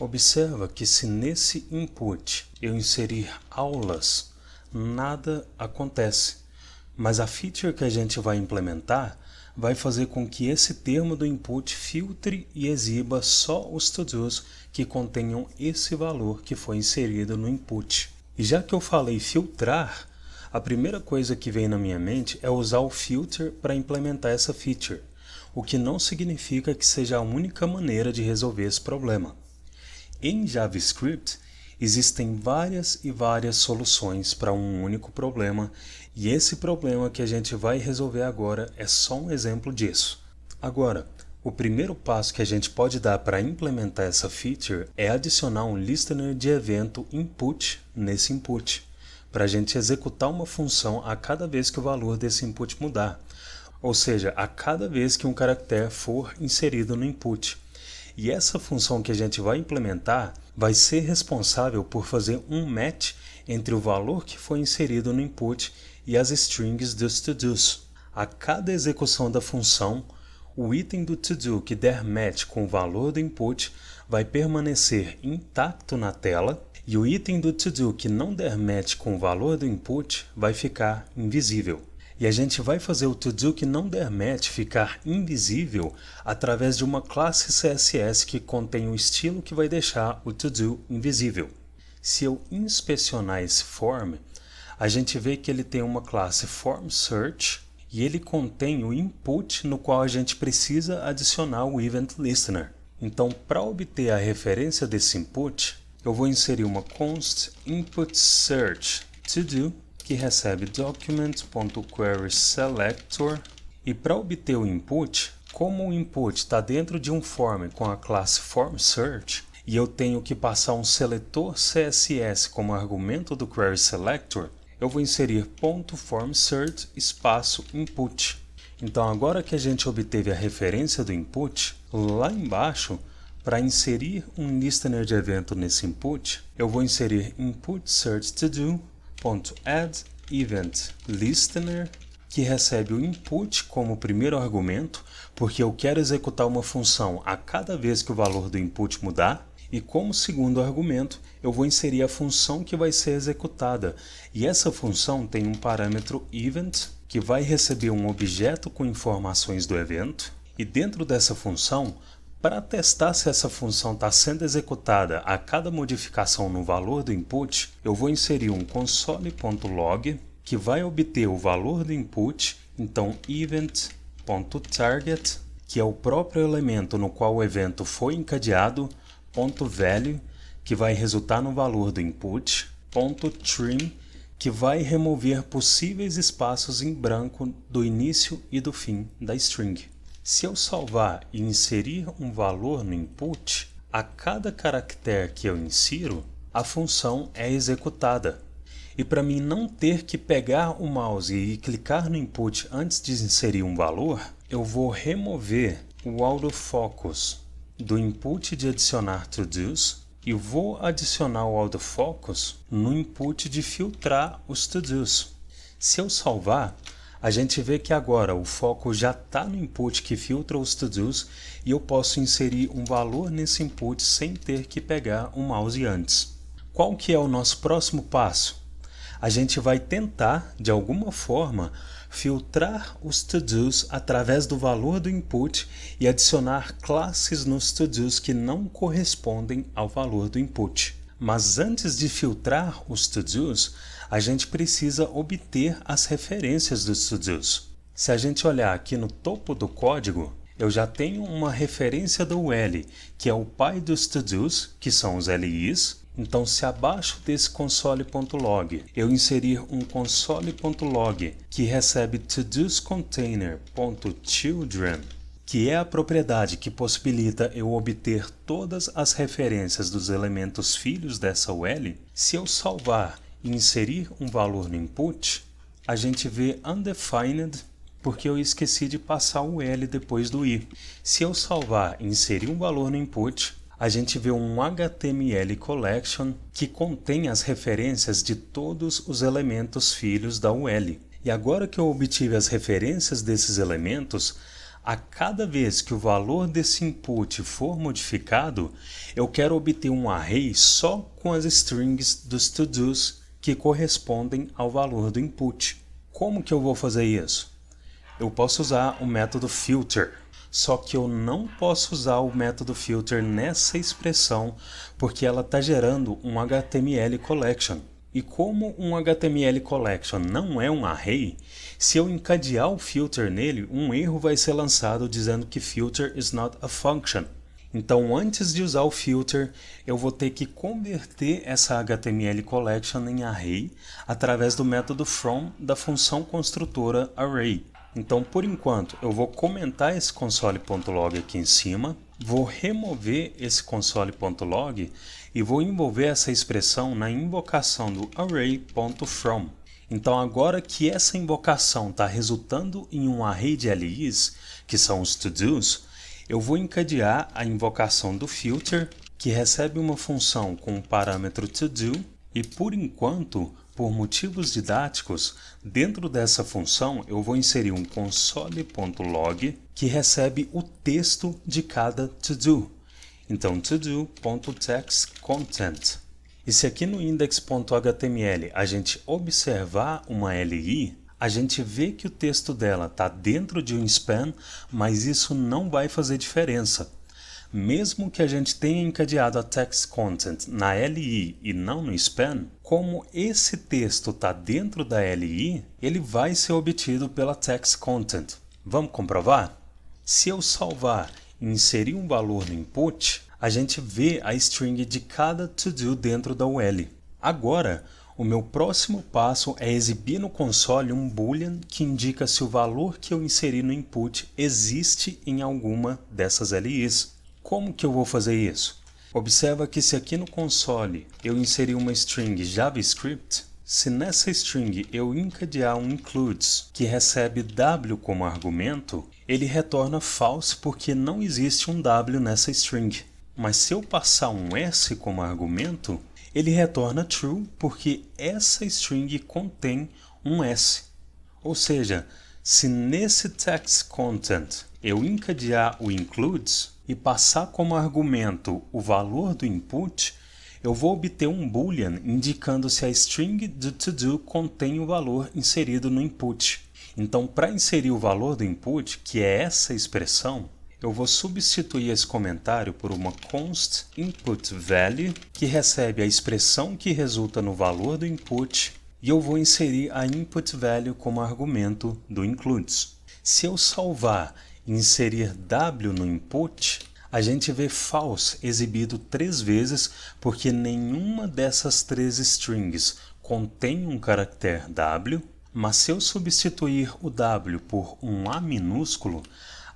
Observa que se nesse input eu inserir aulas, nada acontece, mas a feature que a gente vai implementar vai fazer com que esse termo do input filtre e exiba só os to-dos que contenham esse valor que foi inserido no input. E já que eu falei filtrar, a primeira coisa que vem na minha mente é usar o filter para implementar essa feature, o que não significa que seja a única maneira de resolver esse problema. Em JavaScript, existem várias e várias soluções para um único problema, e esse problema que a gente vai resolver agora é só um exemplo disso. Agora, o primeiro passo que a gente pode dar para implementar essa feature é adicionar um listener de evento input nesse input, para a gente executar uma função a cada vez que o valor desse input mudar, ou seja, a cada vez que um caractere for inserido no input. E essa função que a gente vai implementar vai ser responsável por fazer um match entre o valor que foi inserido no input e as strings dos to-dos. A cada execução da função, o item do to-do que der match com o valor do input vai permanecer intacto na tela e o item do to-do que não der match com o valor do input vai ficar invisível. E a gente vai fazer o to-do que não der match ficar invisível através de uma classe CSS que contém o estilo que vai deixar o to-do invisível. Se eu inspecionar esse form, a gente vê que ele tem uma classe formSearch e ele contém o input no qual a gente precisa adicionar o event listener. Então, para obter a referência desse input, eu vou inserir uma const input search to-do que recebe document.querySelector, e para obter o input, como o input está dentro de um form com a classe formSearch e eu tenho que passar um seletor CSS como argumento do querySelector, eu vou inserir .formSearch espaço input. Então agora que a gente obteve a referência do input, lá embaixo, para inserir um listener de evento nesse input, eu vou inserir input search to do .add event listener, que recebe o input como primeiro argumento, porque eu quero executar uma função a cada vez que o valor do input mudar, e como segundo argumento eu vou inserir a função que vai ser executada, e essa função tem um parâmetro event, que vai receber um objeto com informações do evento, e dentro dessa função, para testar se essa função está sendo executada a cada modificação no valor do input, eu vou inserir um console.log que vai obter o valor do input, então event.target, que é o próprio elemento no qual o evento foi encadeado, .value, que vai resultar no valor do input, .trim, que vai remover possíveis espaços em branco do início e do fim da string. Se eu salvar e inserir um valor no input, a cada caractere que eu insiro, a função é executada. E para mim não ter que pegar o mouse e clicar no input antes de inserir um valor, eu vou remover o autofocus do input de adicionar to-dos e vou adicionar o autofocus no input de filtrar os to-dos. Se eu salvar, a gente vê que agora o foco já está no input que filtra os to-dos e eu posso inserir um valor nesse input sem ter que pegar o mouse antes. Qual que é o nosso próximo passo? A gente vai tentar, de alguma forma, filtrar os to-dos através do valor do input e adicionar classes nos to-dos que não correspondem ao valor do input. Mas antes de filtrar os to-dos, a gente precisa obter as referências dos to-dos. Se a gente olhar aqui no topo do código, eu já tenho uma referência do UL, que é o pai dos to-dos, que são os LIs. Então, se abaixo desse console.log eu inserir um console.log que recebe todosContainer.children, que é a propriedade que possibilita eu obter todas as referências dos elementos filhos dessa UL, se eu salvar e inserir um valor no input, a gente vê undefined porque eu esqueci de passar o L depois do I. Se eu salvar e inserir um valor no input, a gente vê um HTML collection que contém as referências de todos os elementos filhos da UL. E agora que eu obtive as referências desses elementos, A cada vez que o valor desse input for modificado, eu quero obter um array só com as strings dos to-dos que correspondem ao valor do input. Como que eu vou fazer isso? Eu posso usar o método filter, só que eu não posso usar o método filter nessa expressão porque ela está gerando um HTML collection. E como um HTML collection não é um array, se eu encadear o filter nele, um erro vai ser lançado dizendo que filter is not a function. Então, antes de usar o filter, eu vou ter que converter essa HTML collection em array através do método from da função construtora array. Então, por enquanto, eu vou comentar esse console.log aqui em cima, vou remover esse console.log e vou envolver essa expressão na invocação do array.from. Então, agora que essa invocação está resultando em um array de LIs, que são os to-dos, eu vou encadear a invocação do filter, que recebe uma função com o parâmetro to-do, e por enquanto, por motivos didáticos, dentro dessa função eu vou inserir um console.log que recebe o texto de cada to-do. Então, todo.textContent. E se aqui no index.html a gente observar uma LI, a gente vê que o texto dela está dentro de um span, mas isso não vai fazer diferença. Mesmo que a gente tenha encadeado a text content na LI e não no span, como esse texto está dentro da LI, ele vai ser obtido pela text content. Vamos comprovar? Se eu salvar e inserir um valor no input, a gente vê a string de cada to-do dentro da UL. Agora, o meu próximo passo é exibir no console um boolean que indica se o valor que eu inseri no input existe em alguma dessas LIs. Como que eu vou fazer isso? Observa que se aqui no console eu inserir uma string JavaScript, se nessa string eu encadear um includes que recebe w como argumento, ele retorna false porque não existe um w nessa string. Mas se eu passar um s como argumento, ele retorna true porque essa string contém um s. Ou seja, se nesse text content eu encadear o includes e passar como argumento o valor do input, eu vou obter um boolean indicando se a string do to-do contém o valor inserido no input. Então, para inserir o valor do input, que é essa expressão, eu vou substituir esse comentário por uma const input value, que recebe a expressão que resulta no valor do input, e eu vou inserir a input value como argumento do includes. Se eu salvar e inserir w no input, a gente vê false exibido 3 vezes porque nenhuma dessas 3 strings contém um caractere w, mas se eu substituir o w por um A minúsculo,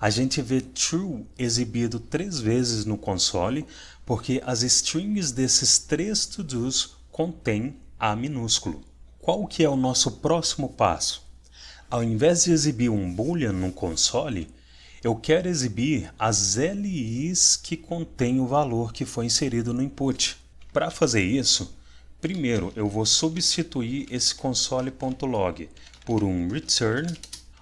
a gente vê true exibido 3 vezes no console porque as strings desses 3 to-dos contêm A minúsculo. Qual que é o nosso próximo passo? Ao invés de exibir um boolean no console, eu quero exibir as LIs que contêm o valor que foi inserido no input. Para fazer isso, primeiro eu vou substituir esse console.log por um return,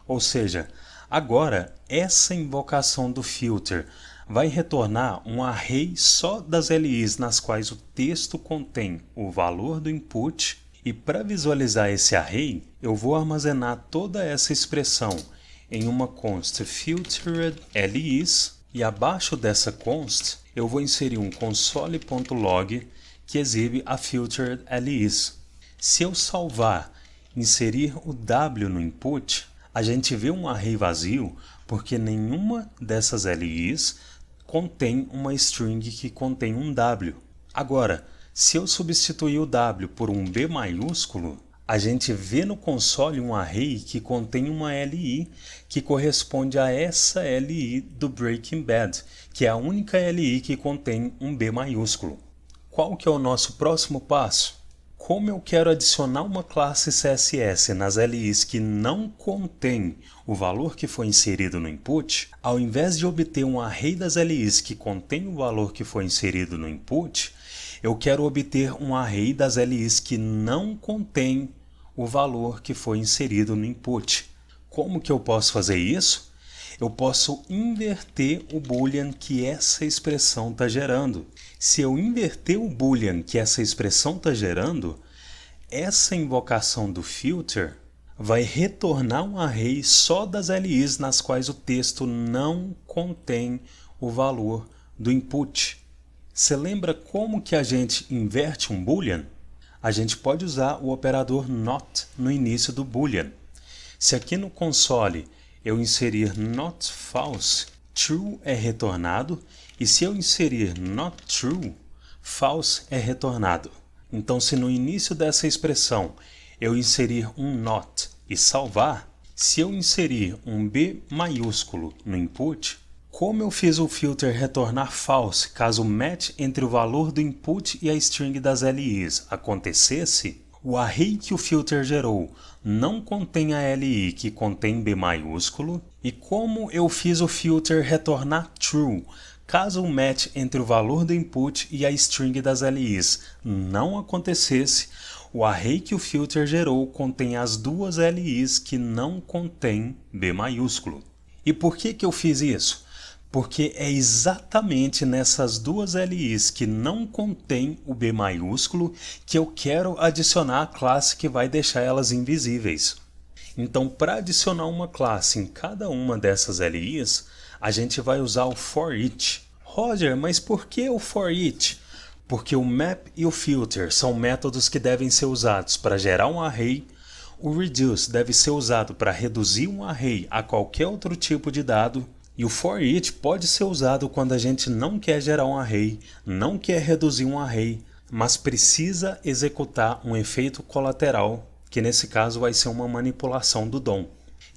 ou seja, agora essa invocação do filter vai retornar um array só das LIs nas quais o texto contém o valor do input, e para visualizar esse array, eu vou armazenar toda essa expressão em uma const filtered LIs, e abaixo dessa const eu vou inserir um console.log que exibe a filtered LIs. Se eu salvar e inserir o w no input, a gente vê um array vazio porque nenhuma dessas LIs contém uma string que contém um w. Agora, se eu substituir o w por um b maiúsculo, a gente vê no console um array que contém uma LI que corresponde a essa LI do Breaking Bad, que é a única LI que contém um B maiúsculo. Qual que é o nosso próximo passo? Como eu quero adicionar uma classe CSS nas LIs que não contém o valor que foi inserido no input, ao invés de obter um array das LIs que contém o valor que foi inserido no input, eu quero obter um array das LIs que não contém o valor que foi inserido no input. Como que eu posso fazer isso? eu posso inverter o boolean que essa expressão está gerando. Se eu inverter o boolean que essa expressão está gerando, essa invocação do filter vai retornar um array só das LIs nas quais o texto não contém o valor do input. Você lembra como que a gente inverte um boolean? A gente pode usar o operador not no início do boolean. Se aqui no console eu inserir not false, true é retornado, e se eu inserir not true, false é retornado. Então, se no início dessa expressão eu inserir um not e salvar, se eu inserir um B maiúsculo no input, como eu fiz o filter retornar false caso o match entre o valor do input e a string das LIs acontecesse, o array que o filter gerou não contém a LI que contém B maiúsculo, e como eu fiz o filter retornar true caso o match entre o valor do input e a string das LIs não acontecesse, o array que o filter gerou contém as duas LIs que não contém B maiúsculo. E por que eu fiz isso? Porque é exatamente nessas duas LIs que não contém o B maiúsculo que eu quero adicionar a classe que vai deixar elas invisíveis. Então, para adicionar uma classe em cada uma dessas LIs, a gente vai usar o for-each. Roger, mas por que o for-each? Porque o map e o filter são métodos que devem ser usados para gerar um array, o reduce deve ser usado para reduzir um array a qualquer outro tipo de dado, e o for-each pode ser usado quando a gente não quer gerar um array, não quer reduzir um array, mas precisa executar um efeito colateral, que nesse caso vai ser uma manipulação do DOM.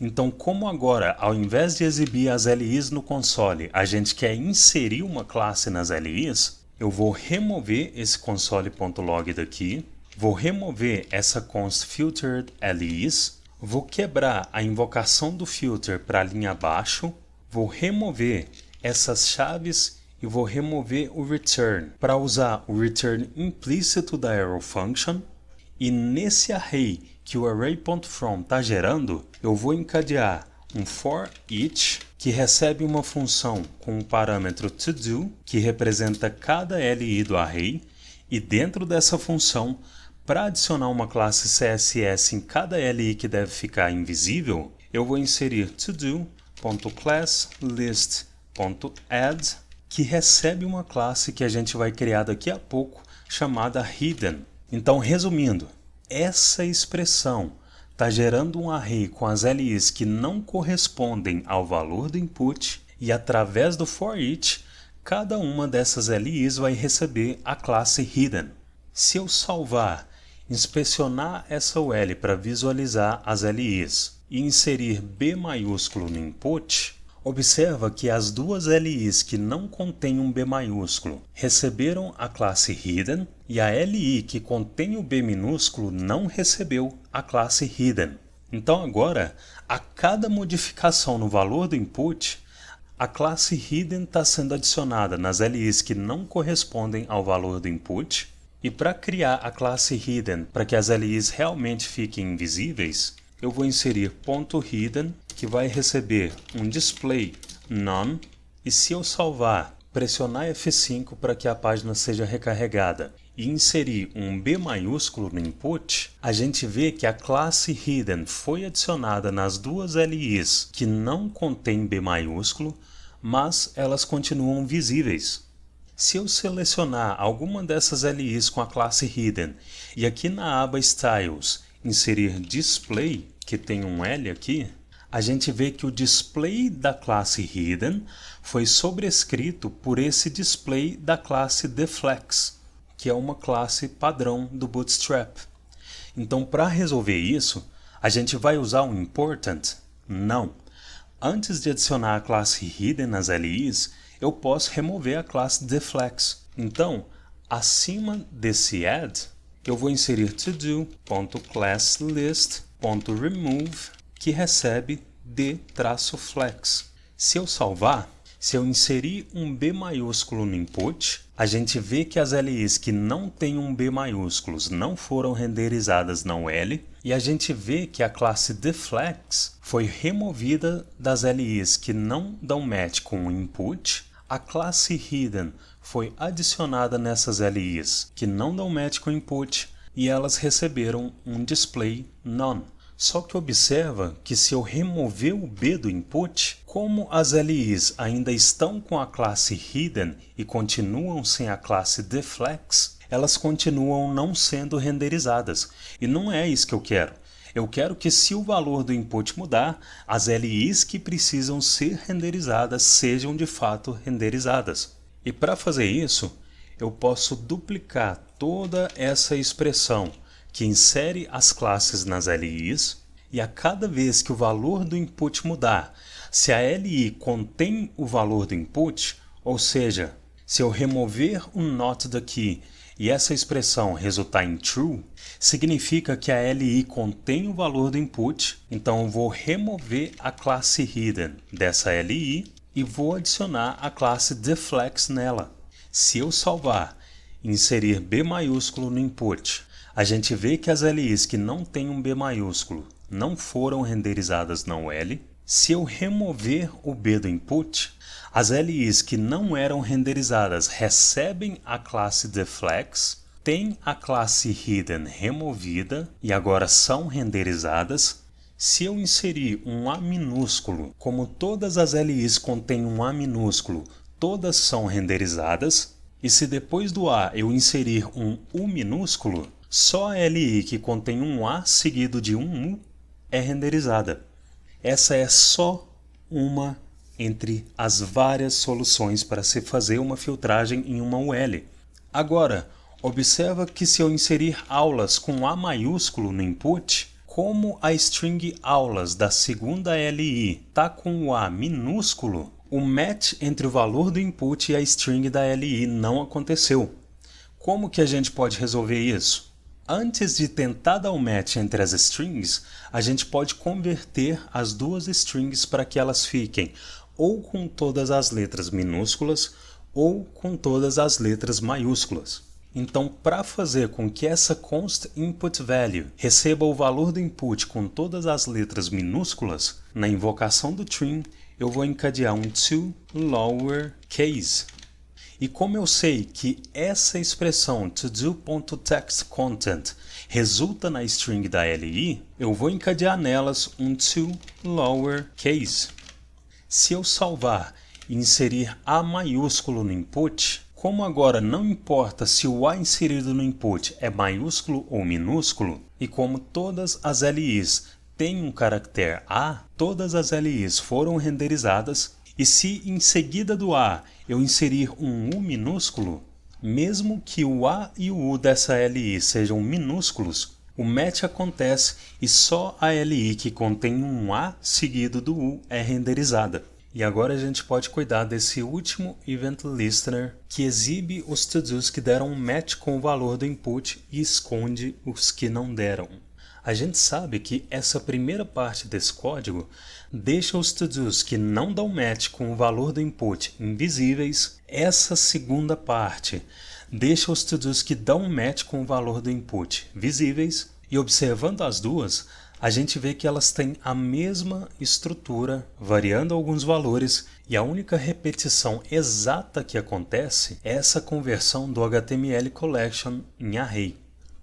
Então, como agora, ao invés de exibir as LIs no console, a gente quer inserir uma classe nas LIs, eu vou remover esse console.log daqui, vou remover essa const filtered LIs, vou quebrar a invocação do filter para a linha abaixo, vou remover essas chaves e vou remover o return para usar o return implícito da arrow function, e nesse array que o array.from está gerando, eu vou encadear um for each que recebe uma função com o parâmetro todo, que representa cada LI do array, e dentro dessa função, para adicionar uma classe CSS em cada LI que deve ficar invisível, eu vou inserir todo.classList.add, que recebe uma classe que a gente vai criar daqui a pouco, chamada hidden. Então, resumindo, essa expressão está gerando um array com as LIs que não correspondem ao valor do input, e através do for-each, cada uma dessas LIs vai receber a classe hidden. Se eu salvar, inspecionar essa UL para visualizar as LIs e inserir B maiúsculo no input, observa que as duas LIs que não contêm um B maiúsculo receberam a classe hidden, e a LI que contém o B minúsculo não recebeu a classe hidden. Então agora, a cada modificação no valor do input, a classe hidden está sendo adicionada nas LIs que não correspondem ao valor do input, e para criar a classe hidden para que as LIs realmente fiquem invisíveis, eu vou inserir .hidden, que vai receber um display none, e se eu salvar, pressionar F5 para que a página seja recarregada e inserir um B maiúsculo no input, a gente vê que a classe hidden foi adicionada nas duas LIs que não contêm B maiúsculo, mas elas continuam visíveis. Se eu selecionar alguma dessas LIs com a classe hidden e aqui na aba Styles inserir display, que tem um L aqui, a gente vê que o display da classe hidden foi sobrescrito por esse display da classe deflex, que é uma classe padrão do Bootstrap. Então, para resolver isso, a gente vai usar um important? Não. Antes de adicionar a classe hidden nas LIs, eu posso remover a classe deflex. Então, acima desse add, eu vou inserir todo.classList.remove, que recebe d-flex. Se eu salvar, Se eu inserir um B maiúsculo no input, a gente vê que as LIs que não têm um B maiúsculos não foram renderizadas na UL, e a gente vê que a classe Deflex foi removida das LIs que não dão match com o input. A classe Hidden foi adicionada nessas LIs que não dão match com o input, e elas receberam um display None. Só que observa que se eu remover o B do input, como as LIs ainda estão com a classe Hidden e continuam sem a classe Deflex, elas continuam não sendo renderizadas. E não é isso que eu quero. Eu quero que, se o valor do input mudar, as LIs que precisam ser renderizadas sejam de fato renderizadas. E para fazer isso, eu posso duplicar toda essa expressão que insere as classes nas LIs, e a cada vez que o valor do input mudar, se a LI contém o valor do input, ou seja, se eu remover um not daqui e essa expressão resultar em true, significa que a LI contém o valor do input, então eu vou remover a classe hidden dessa LI e vou adicionar a classe deflex nela. Se eu salvar e inserir B maiúsculo no input, a gente vê que as LIs que não têm um B maiúsculo não foram renderizadas na UL. Se eu remover o B do input, as LIs que não eram renderizadas recebem a classe Deflex, têm a classe Hidden removida e agora são renderizadas. Se eu inserir um A minúsculo, como todas as LIs contêm um A minúsculo, todas são renderizadas. E se depois do A eu inserir um U minúsculo, só a LI que contém um A seguido de um U é renderizada. Essa é só uma entre as várias soluções para se fazer uma filtragem em uma UL. Agora, observa que se eu inserir aulas com A maiúsculo no input, como a string aulas da segunda LI está com o A minúsculo, o match entre o valor do input e a string da LI não aconteceu. Como que a gente pode resolver isso? Antes de tentar dar um match entre as strings, a gente pode converter as duas strings para que elas fiquem ou com todas as letras minúsculas ou com todas as letras maiúsculas. Então, para fazer com que essa const input value receba o valor do input com todas as letras minúsculas, na invocação do trim, eu vou encadear um to lowercase. E como eu sei que essa expressão todo.textContent resulta na string da LI, eu vou encadear nelas um to lowercase. Se eu salvar e inserir A maiúsculo no input, como agora não importa se o A inserido no input é maiúsculo ou minúsculo, e como todas as LIs têm um caractere A, todas as LIs foram renderizadas. E se em seguida do A eu inserir um U minúsculo, mesmo que o A e o U dessa LI sejam minúsculos, o match acontece e só a LI que contém um A seguido do U é renderizada. E agora a gente pode cuidar desse último Event Listener que exibe os to-dos que deram um match com o valor do input e esconde os que não deram. A gente sabe que essa primeira parte desse código deixa os to-dos que não dão match com o valor do input invisíveis. Essa segunda parte deixa os to-dos que dão match com o valor do input visíveis. E observando as duas, a gente vê que elas têm a mesma estrutura, variando alguns valores, e a única repetição exata que acontece é essa conversão do HTML Collection em array.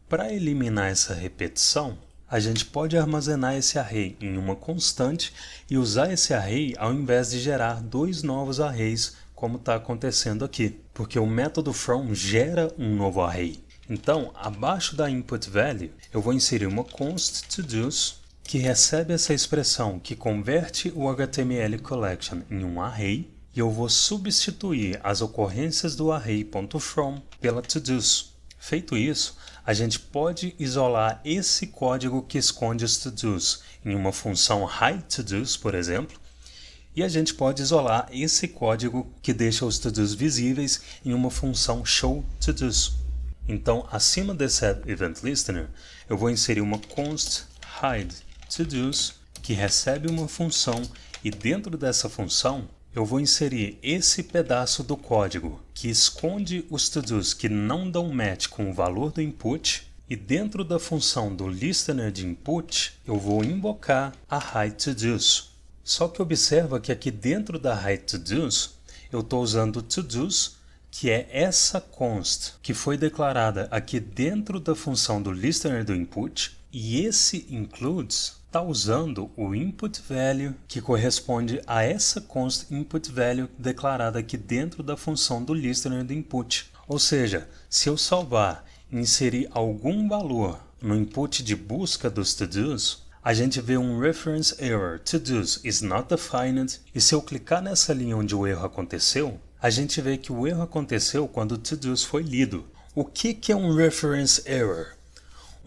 Para eliminar essa repetição, a gente pode armazenar esse array em uma constante e usar esse array ao invés de gerar dois novos arrays, como está acontecendo aqui, porque o método from gera um novo array. Então, abaixo da input value, eu vou inserir uma const todos que recebe essa expressão que converte o HTML collection em um array, e eu vou substituir as ocorrências do array.from pela todos. Feito isso, a gente pode isolar esse código que esconde os to-dos em uma função hide to-dos, por exemplo, e a gente pode isolar esse código que deixa os to-dos visíveis em uma função show to-dos. Então, acima desse event listener, eu vou inserir uma const hide to-dos que recebe uma função, e dentro dessa função eu vou inserir esse pedaço do código que esconde os to-dos que não dão match com o valor do input, e dentro da função do listener de input, eu vou invocar a hideToDos. Só que observa que aqui dentro da hideToDos, eu estou usando toDos, que é essa const que foi declarada aqui dentro da função do listener do input, e esse includes está usando o input value que corresponde a essa const input value declarada aqui dentro da função do listener do input. Ou seja, se eu salvar e inserir algum valor no input de busca dos to-dos, a gente vê um reference error, to-dos is not defined, e se eu clicar nessa linha onde o erro aconteceu, a gente vê que o erro aconteceu quando o to-dos foi lido. O que é um reference error?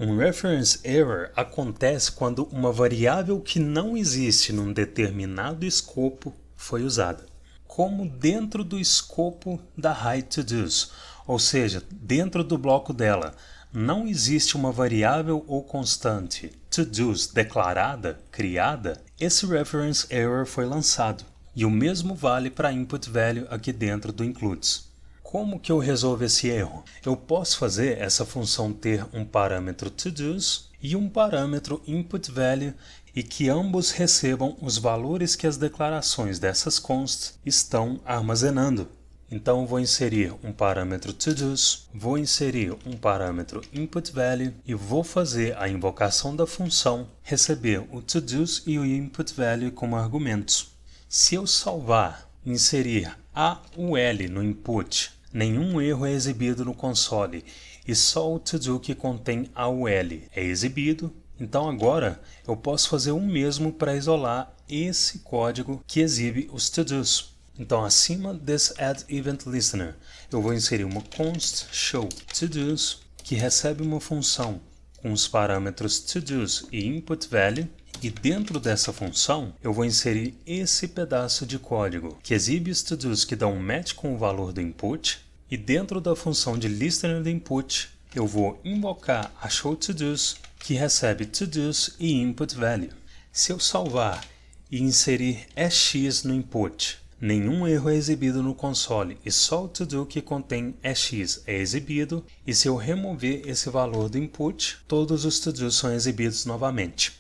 Um reference error acontece quando uma variável que não existe num determinado escopo foi usada, como dentro do escopo da hideToDos, ou seja, dentro do bloco dela, não existe uma variável ou constante toDos declarada, criada, esse reference error foi lançado. E o mesmo vale para input value aqui dentro do includes. Como que eu resolvo esse erro? Eu posso fazer essa função ter um parâmetro toDos e um parâmetro input value e que ambos recebam os valores que as declarações dessas consts estão armazenando. Então vou inserir um parâmetro toDos, vou inserir um parâmetro input value e vou fazer a invocação da função receber o toDos e o input value como argumentos. Se eu salvar, inserir AUL no input, nenhum erro é exibido no console e só o to-do que contém AUL é exibido. Então agora eu posso fazer o mesmo para isolar esse código que exibe os to-dos. Então acima desse add event listener eu vou inserir uma const show to-dos que recebe uma função com os parâmetros to-dos e input value. E dentro dessa função, eu vou inserir esse pedaço de código que exibe os to-dos que dão match com o valor do input. E dentro da função de listener do input, eu vou invocar a showToDos que recebe to-dos e input value. Se eu salvar e inserir EX no input, nenhum erro é exibido no console e só o to-do que contém EX é exibido. E se eu remover esse valor do input, todos os to-dos são exibidos novamente.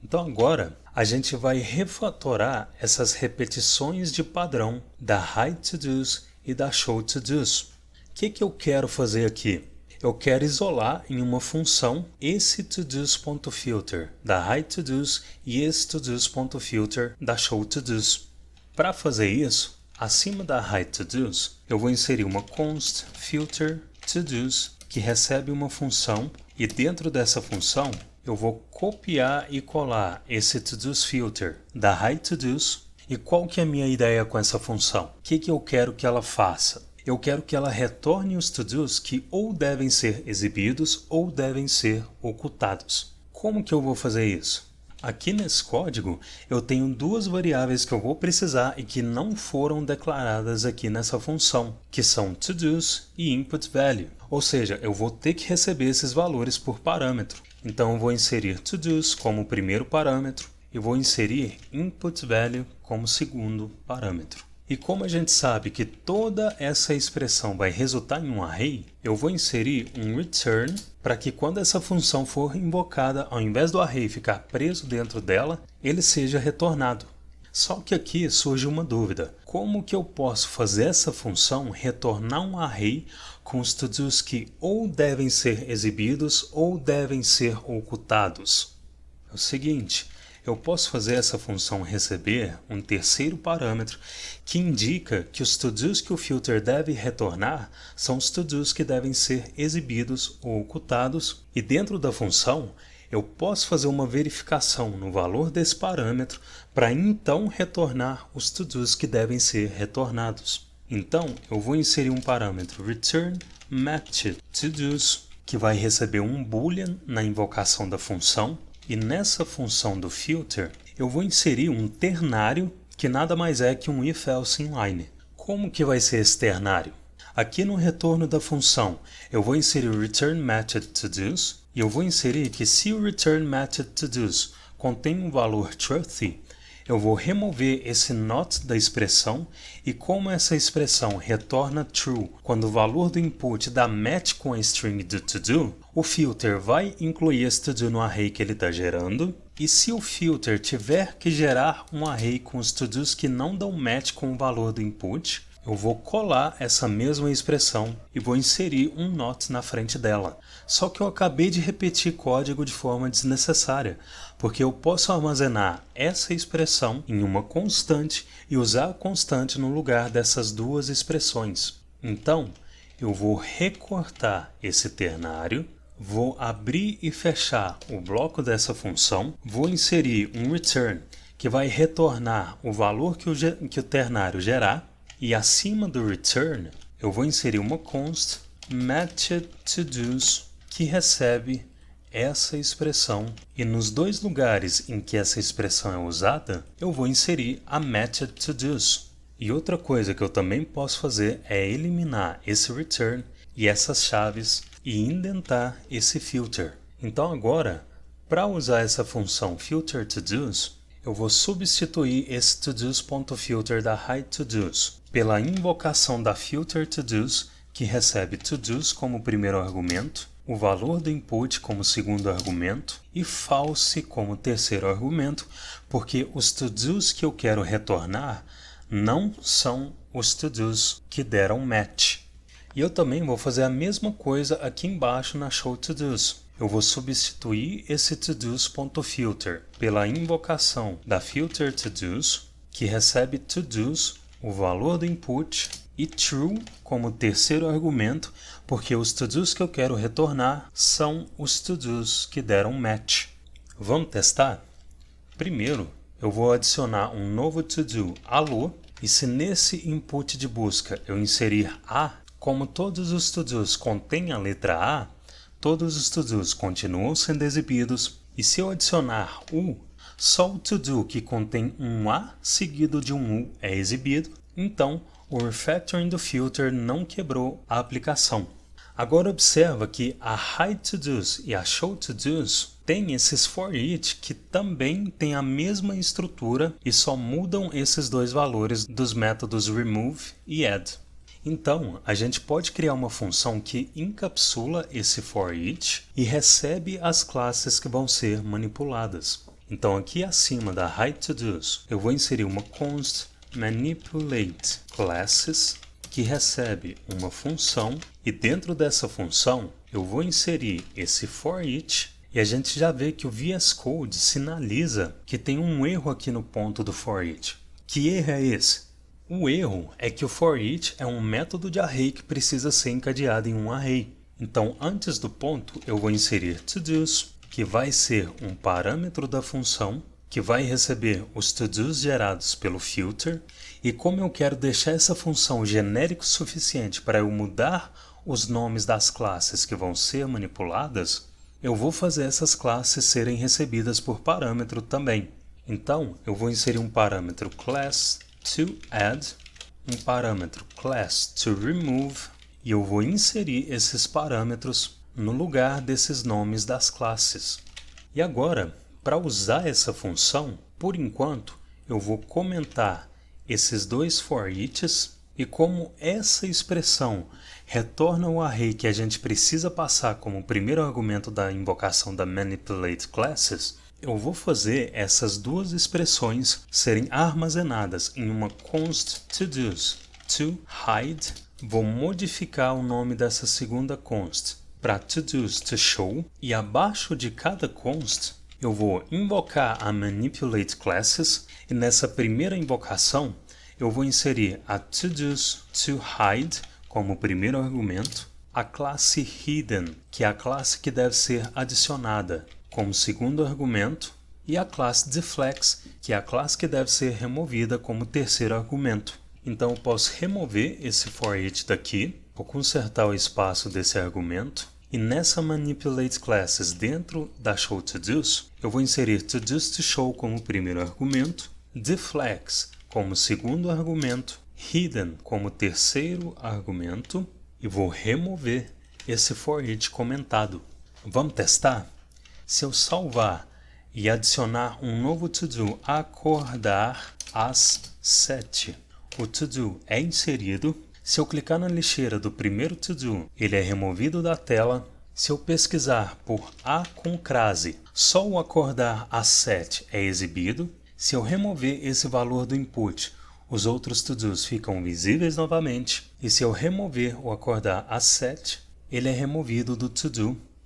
Então agora a gente vai refatorar essas repetições de padrão da hideToDos e da showToDos. O que eu quero fazer aqui? Eu quero isolar em uma função esse toDos.filter da hideToDos e esse toDos.filter da showToDos. Para fazer isso, acima da hideToDos, eu vou inserir uma const filter toDos que recebe uma função e dentro dessa função eu vou copiar e colar esse toDos filter da hideToDos. E qual que é a minha ideia com essa função? O que eu quero que ela faça? Eu quero que ela retorne os to-dos que ou devem ser exibidos ou devem ser ocultados. Como que eu vou fazer isso? Aqui nesse código eu tenho duas variáveis que eu vou precisar e que não foram declaradas aqui nessa função, que são toDos e input value. Ou seja, eu vou ter que receber esses valores por parâmetro. Então eu vou inserir toDos como primeiro parâmetro e vou inserir input value como segundo parâmetro. E como a gente sabe que toda essa expressão vai resultar em um array, eu vou inserir um return para que quando essa função for invocada, ao invés do array ficar preso dentro dela, ele seja retornado. Só que aqui surge uma dúvida. Como que eu posso fazer essa função retornar um array com os to-dos que ou devem ser exibidos ou devem ser ocultados? É o seguinte, eu posso fazer essa função receber um terceiro parâmetro que indica que os to-dos que o filter deve retornar são os to-dos que devem ser exibidos ou ocultados, e dentro da função eu posso fazer uma verificação no valor desse parâmetro para então retornar os to-dos que devem ser retornados. Então eu vou inserir um parâmetro return matched toDos que vai receber um boolean na invocação da função. E nessa função do filter, eu vou inserir um ternário que nada mais é que um if-else inline. Como que vai ser esse ternário? Aqui no retorno da função, eu vou inserir o return matched toDos e eu vou inserir que se o return matched toDos contém um valor truthy, eu vou remover esse not da expressão e como essa expressão retorna true quando o valor do input dá match com a string do to-do, o filter vai incluir esse to-do no array que ele está gerando. E se o filter tiver que gerar um array com os to-dos que não dão match com o valor do input, eu vou colar essa mesma expressão e vou inserir um not na frente dela. Só que eu acabei de repetir código de forma desnecessária, porque eu posso armazenar essa expressão em uma constante e usar a constante no lugar dessas duas expressões. Então, eu vou recortar esse ternário, vou abrir e fechar o bloco dessa função, vou inserir um return que vai retornar o valor que o ternário gerar, e acima do return eu vou inserir uma const matchedToDos que recebe essa expressão, e nos dois lugares em que essa expressão é usada eu vou inserir a matchedToDos. E outra coisa que eu também posso fazer é eliminar esse return e essas chaves e indentar esse filter. Então agora, para usar essa função filterToDos, eu vou substituir esse todos.filter da hideToDos pela invocação da filterToDos, que recebe toDos como primeiro argumento, o valor do input como segundo argumento e false como terceiro argumento, porque os toDos que eu quero retornar não são os toDos que deram match. E eu também vou fazer a mesma coisa aqui embaixo na showToDos. Eu vou substituir esse toDos.filter pela invocação da filterToDos, que recebe toDos, o valor do input, e true como terceiro argumento, porque os toDos que eu quero retornar são os toDos que deram match. Vamos testar? Primeiro, eu vou adicionar um novo to-do alô, e se nesse input de busca eu inserir A, como todos os to-dos contêm a letra A, todos os to-dos continuam sendo exibidos, e se eu adicionar U, só o to-do que contém um A seguido de um U é exibido, então o refactoring do filter não quebrou a aplicação. Agora observa que a hideToDos e a showToDos têm esses for each que também têm a mesma estrutura e só mudam esses dois valores dos métodos remove e add. Então, a gente pode criar uma função que encapsula esse for each e recebe as classes que vão ser manipuladas. Então, aqui acima da hideToDos, eu vou inserir uma const manipulateClasses que recebe uma função, e dentro dessa função eu vou inserir esse for each, e a gente já vê que o VS Code sinaliza que tem um erro aqui no ponto do for each. Que erro é esse? O erro é que o for each é um método de array que precisa ser encadeado em um array. Então, antes do ponto, eu vou inserir toDos, que vai ser um parâmetro da função, que vai receber os toDos gerados pelo filter, e como eu quero deixar essa função genérico suficiente para eu mudar os nomes das classes que vão ser manipuladas, eu vou fazer essas classes serem recebidas por parâmetro também. Então, eu vou inserir um parâmetro class to add, um parâmetro class to remove, e eu vou inserir esses parâmetros no lugar desses nomes das classes. E agora, para usar essa função, por enquanto, eu vou comentar esses dois for eachs, e como essa expressão retorna o array que a gente precisa passar como primeiro argumento da invocação da manipulateClasses, eu vou fazer essas duas expressões serem armazenadas em uma const toDos to hide. Vou modificar o nome dessa segunda const para toDos to show, e abaixo de cada const eu vou invocar a manipulateClasses, e nessa primeira invocação eu vou inserir a toDos to hide como primeiro argumento, a classe hidden, que é a classe que deve ser adicionada, como segundo argumento, e a classe deflex, que é a classe que deve ser removida como terceiro argumento. Então eu posso remover esse for each daqui, vou consertar o espaço desse argumento, e nessa manipulateClasses dentro da showToDos, eu vou inserir toDos to show como primeiro argumento, deflex como segundo argumento, hidden como terceiro argumento, e vou remover esse for each comentado. Vamos testar? Se eu salvar e adicionar um novo to-do, acordar às 7. O to-do é inserido. Se eu clicar na lixeira do primeiro to-do, ele é removido da tela. Se eu pesquisar por A com crase, só o acordar às 7 é exibido. Se eu remover esse valor do input, os outros to-dos ficam visíveis novamente. E se eu remover o acordar às 7, ele é removido do to-do.